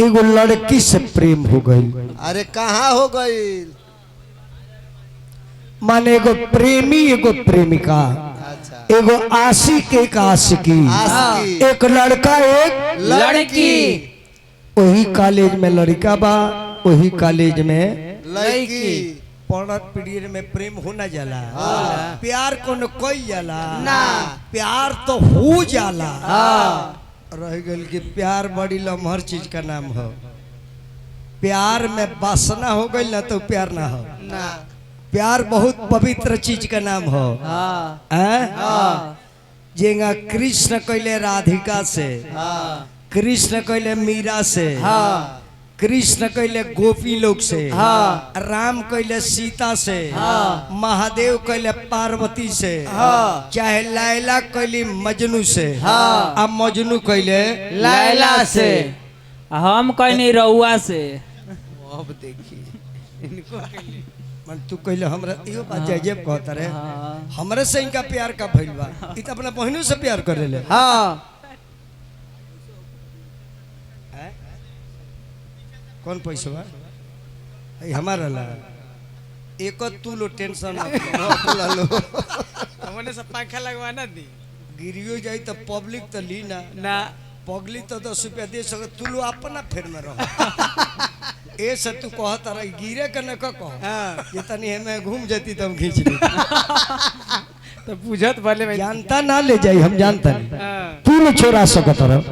एगो लड़की से प्रेम हो गई। अरे कहाँ हो गई? माने एगो प्रेमी एगो प्रेमिका, अच्छा एगो आशिक एक आशिकी, आशिकी। एक लड़का एक लड़की वही कॉलेज में लड़का बा, वही कॉलेज में लड़की पढ़त पीरियड में प्रेम होना जाला। प्यार को न कोई जाला ना, प्यार तो हो जाला। रह गल कि प्यार बड़ी लम्हर चीज का नाम हो। प्यार में वासना हो गई ना तो प्यार ना हो ना। प्यार बहुत पवित्र चीज का नाम हो। जेंगा कृष्ण कैले राधिका से, कृष्ण कैले मीरा से, कृष्ण कैले गोपी लोग से, राम कैले सीता से, महादेव कैले पार्वती से, चाहे लैला कैली मजनू से, अब मजनू कैले लैला से, हम कहनी रउआ से। अब देखिए इनको मन तू कहले हमरा इहो बात जय कहता रे, हमरे से इनका प्यार का भइल बा। इ त अपना बहनों से प्यार करेले। कौन पैसा बा हमारा ला एक तू लो टेंशन लो हमने सब पंखा लगवाना दी। गिरियो जाई तो पब्लिक तो ली ना ना पब्लिक तो 10 रुपया दे सके, तू लो अपना फेर में रहो। ए से तू कहत रही गिरे के न कह ये तनी हमें घूम जाती तब खींच ली। तो पूछत भले भाई जानता ना ले जाई, हम जानता नहीं तू न छोड़ा सकत रहो।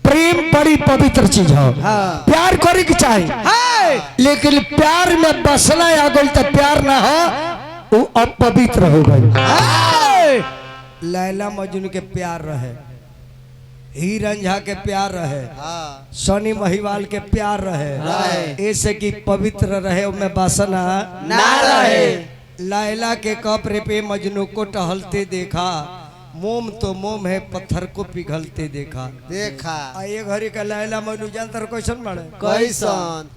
प्रेम बड़ी पवित्र चीज हो। प्यार करे के चाहिए, लेकिन प्यार में बसना आ गई तो प्यार ना हो वो अपवित्र हो गई। लैला मजनू के प्यार रहे, हीरन झा के प्यार रहे, सनी महिवाल के प्यार रहे, ऐसे कि पवित्र रहे उनमें वासना ना रहे। लैला के कब्र पे मजनू को टहलते देखा, मोम तो मोम है पत्थर को पिघलते देखा। देखा ये घड़ी का लैला मजनू जानतर कैसन बड़े कैसन?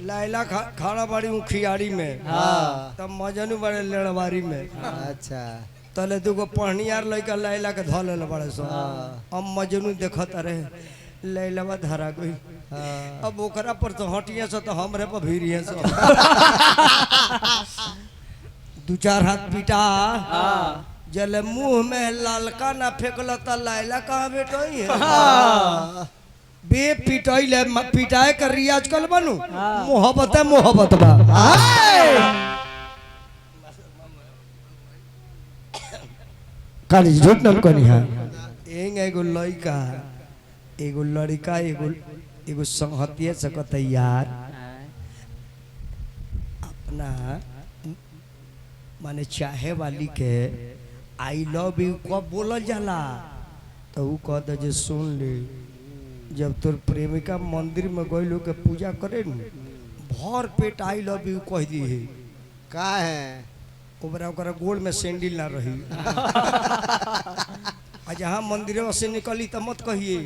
लैला खाना बड़ी उखियाड़ी में, तब मजनू बड़े लड़वारी में। अच्छा तले दुगो पढ़नियार लड़का लैला के धल ले बड़े सो। अब मजनू देखत रहे लैलावा धरा गई। अब ओकरा पर तो हटिए सो तो हमरे पर भीड़िए सो। दू चार हाथ पीटा जल मुंह में लालका ना फेंकल तो लैला कहाँ बेटोई है। बे पिटाई ले पिटाए कर रियाज कल बनू मोहब्बत है मोहब्बत बा। काली झूठ न कनी है। एगो लड़का एगो लड़का एगो संहतिया सकत यार अपना माने चाहे वाली के आई लव यू कब बोलल जाला तो ऊ कह दे जे सुन ले, जब तोर प्रेमिका मंदिर में गइलो के पूजा करे न भर पेट आई लव यू कह दी है। का है ओकरा गोल में सैंडल ना रही। आ जहाँ मंदिर से निकली तो मत कहिए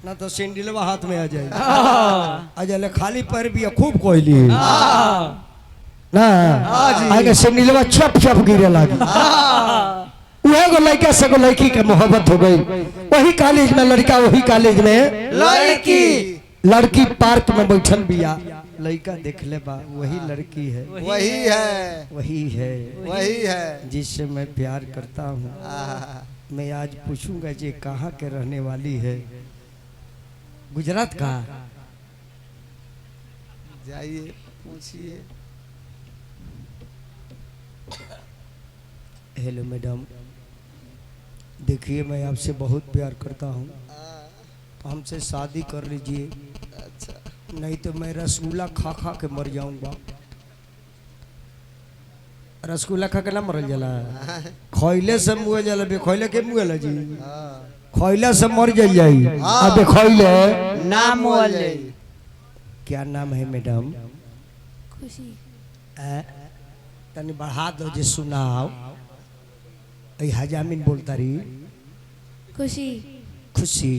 ना तो सैंडलवा हाथ में आ जाए। आ जाए खाली पैर भी खूब कहली ना आगे सैंडलवा छप छप गिरे लगी। एगो लड़का से लड़की के मोहब्बत हो गई। वही कॉलेज में लड़का, वही कॉलेज में लड़की। लड़की पार्क में बैठल बिया, लड़का देख ले बा वही लड़की है, वही है वही है, वही है जिससे मैं प्यार करता हूँ। मैं आज पूछूंगा जे कहाँ के रहने वाली है। गुजरात का? जाइए पूछिए। हेलो मैडम, देखिए मैं आपसे बहुत प्यार करता हूँ, हमसे शादी कर लीजिए। अच्छा नहीं तो मैं रसगुल्ला खा खा के मर जाऊंगा। रसगुल्ला खा के ना मरल जाला, खैले से मुँह जाला। बेखैले के मुँह जी, खैला से मर जाई। अब बेखैले नाम वाले क्या नाम है मैडम? खुशी। तनी बढ़ा दो जे सुनाओ। हजामिन बोलता रही। खुशी। खुशी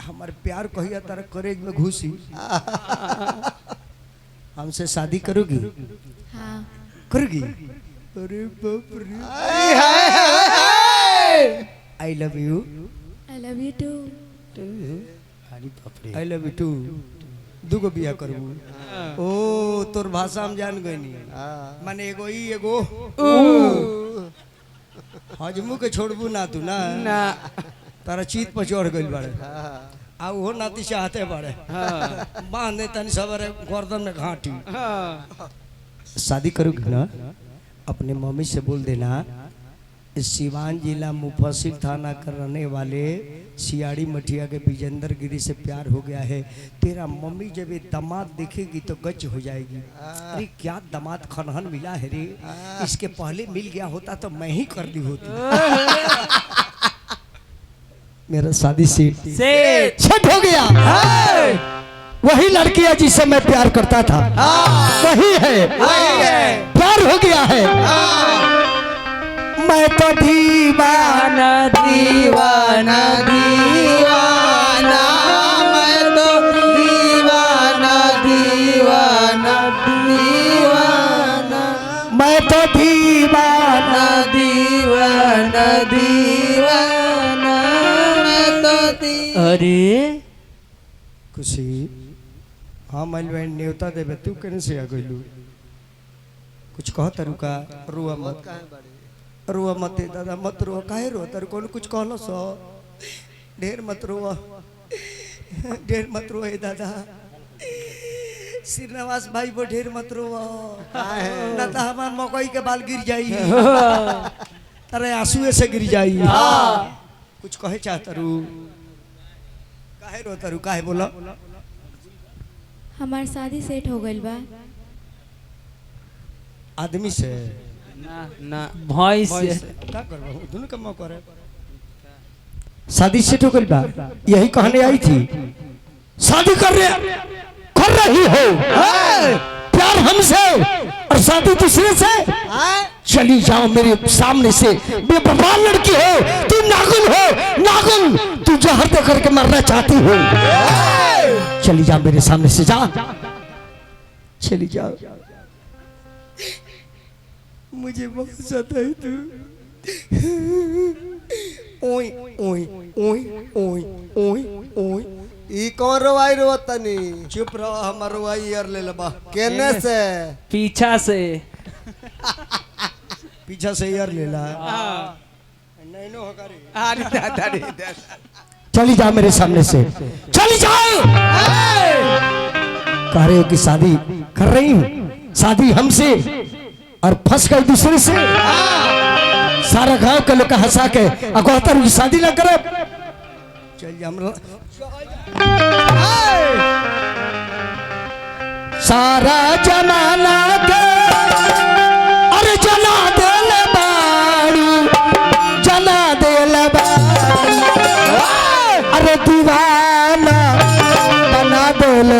हमारे प्यार कहिया तारा करेज में घुसी। हमसे शादी करोगी? हाँ। करोगी? अरे बाप रे, I love you, I love you too. I love you too. दुगो बिया करबू। ओ तोर भाषा हम जान गई नहीं। माने एगो ई एगो हजमू के छोड़बू ना तू ना ना तारा चीत पर चढ़ गइल बाड़े आ वो नाती चाहते बाड़े बांधे तनी सबरे गर्दन में घाटी। शादी करोगे ना अपने मम्मी से बोल देना सिवान जिला मुफस्सिल थाना का रहने वाले सियाड़ी मठिया के विजेंद्र गिरी से प्यार हो गया है। तेरा मम्मी जब ये दामाद देखेगी तो गच हो जाएगी। अरे क्या दामाद खनहन मिला है रे, इसके पहले मिल गया होता तो मैं ही कर दी होती। मेरा शादी सेट हो गया। वही लड़की है जिससे मैं प्यार करता था, वही है प्यार हो गया है। मैं तो दीवाना दीवाना दीवाना, मैं तो दीवाना दीवाना दीवाना, मैं तो दीवाना दीवाना दीवाना, मैं तो अरे खुशी हाँ मैल बहन न्योता देवे तू कहने से आ गइलू कुछ कह तरुका रुआ मत रुआ मत दादा मत रुआ काहे रो तर कौन कुछ कहलो सो ढेर मत रुआ दादा श्रीनिवास भाई वो ढेर मत रुआ ना तो हमार मकई के बाल गिर जाई अरे आंसू से गिर जाई कुछ कहे चाहता रू काहे रो तरु काहे बोला हमार शादी सेट हो गइल बा। आदमी से ना भैंस से क्या करबो दोनों काम करे शादी सेट हो गइल बा यही कहने आई थी शादी कर रही हो प्यार हमसे और शादी दूसरे से चली जाओ मेरे सामने से बेवफा लड़की हो तू नागुन तू जहर दे करके मरना चाहती हो चली जा मेरे सामने से जा चली जाओ मुझे बहुत सताई तू ओए ओए ओए ओए ओए ओए ई कौन रोवाई रोतनी चुप रहो हमर रोवाई यार ले लबा केने से पीछा से पीछा से यार ले ला नहीं नो हकारी अरे दादा रे दादा चली जा मेरे सामने से चली जाओ कह रहे हो कि शादी कर रही हूँ शादी हमसे और फंस गई दूसरे से सारा गांव के लोग हंसा के अगौतर की शादी ना करे चल जा सारा जमाना के अरे जना दिल बाड़ू जना दिल बाड़ू अरे दीवाना बना दिल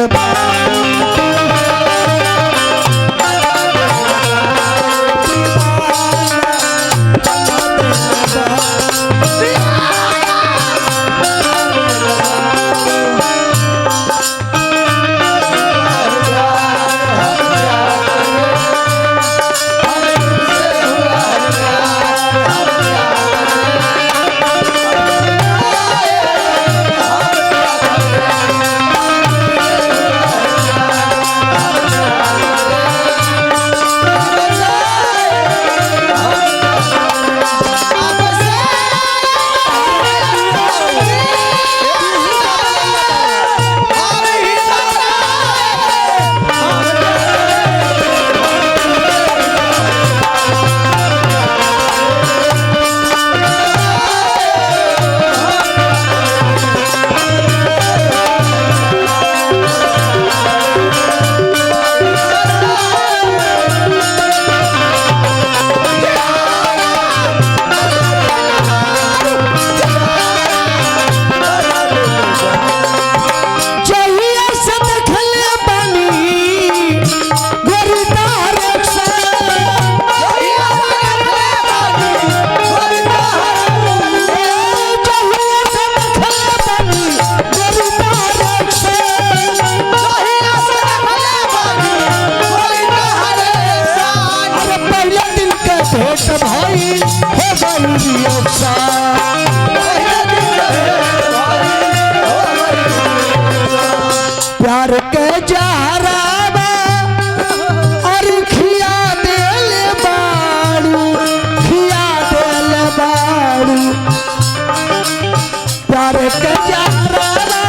के जहरावा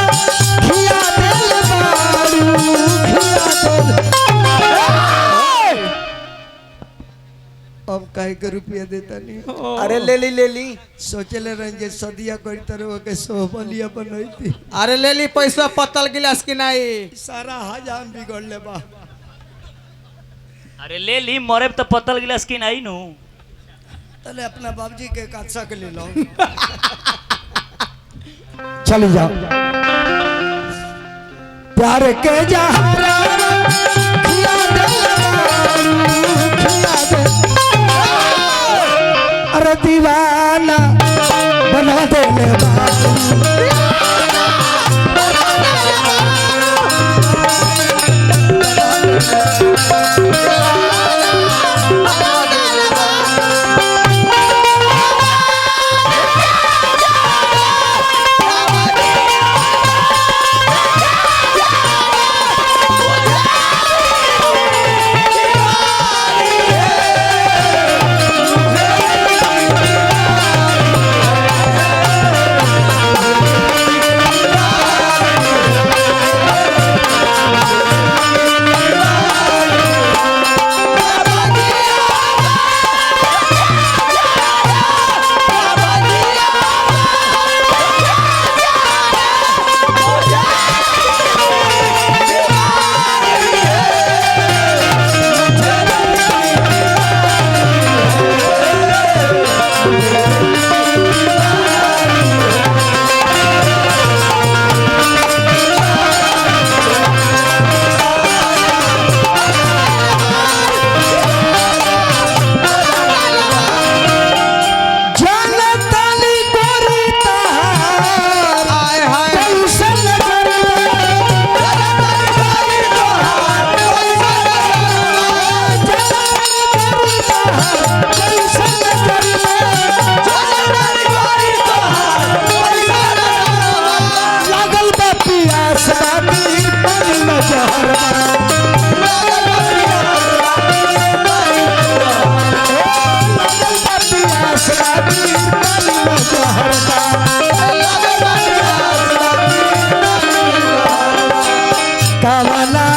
खिया दिल बारू खिया दिल। अब काहे के रुपया देता नहीं। अरे ले ली सोचले रंजे सदिया कोई तरह के सोहबलिया बनैती। अरे ले ली पैसा पत्तल गिलास की नहीं। सारा हजाम बिगड़ ले बा। अरे ले ली मरे तो पत्तल गिलास की नहीं नु। तले अपना बाबूजी के काचा के ले लो। चली जाओ। प्यार के जहरा खिया दे खिया दे। अरे दीवाना बना दे ले कवना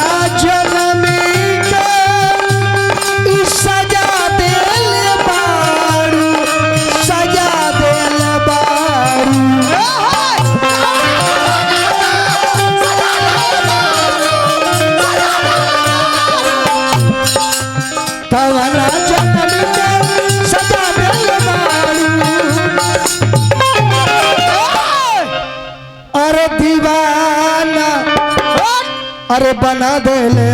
जनमी के सजा दिल बारू सजा दिल बारू। कवना जनमी के सजा दिल बारू। अरे दीवाना अरे बना दे ले।